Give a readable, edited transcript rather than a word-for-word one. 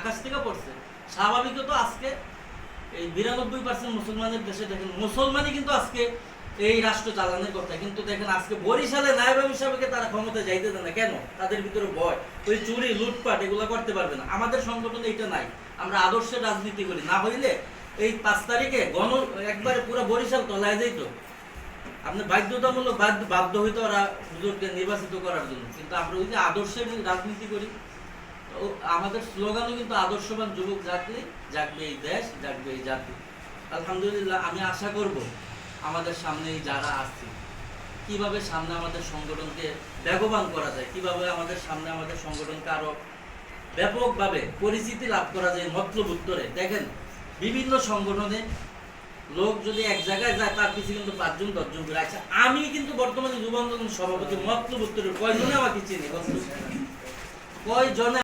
আকাশ থেকে পড়ছে। স্বাভাবিকত আজকে এই 92% মুসলমানের দেশে দেখেন মুসলমানই কিন্তু আজকে এই রাষ্ট্র চালানোর কথা, কিন্তু দেখেন আজকে বরিশালে নায়েব হিসাবে তারা ক্ষমতা যাইতে দেয় না কেন? তাদের ভিতরে ভয়, ওই চুরি লুটপাট এগুলো করতে পারবে না। আমাদের সংগঠনে এটা নাই, আমরা আদর্শের রাজনীতি করি। না হইলে এই 5 তারিখে একবারে পুরো বরিশাল তলায় যাইতো। আপনি বাধ্যতামূলক বাধ্য হইতো ওরা হুজুরকে নির্বাচিত করার জন্য, কিন্তু আমরা ওই যে আদর্শের রাজনীতি করি। তো আমাদের স্লোগানও কিন্তু আদর্শবান যুবক জাগলে জাগবে এই দেশ, জাগবে এই জাতি। আলহামদুলিল্লাহ, আমি আশা করব আমাদের সামনে যারা আসছে কিভাবে সামনে আমাদের সংগঠনকে বেগবান করা যায়, কিভাবে আমাদের সামনে আমাদের সংগঠনকে আরো ব্যাপকভাবে পরিচিতি লাভ করা যায়। মতলব উত্তরে দেখেন বিভিন্ন সংগঠনে লোক যদি এক জায়গায় যায় তার পিছিয়ে কিন্তু 5 জন 10 জন করে। আচ্ছা, আমি কিন্তু বর্তমানে যুব আন্দোলন সভাপতি, মতলব উত্তরের কয়জনে আমাকে চিনি? কয়জনে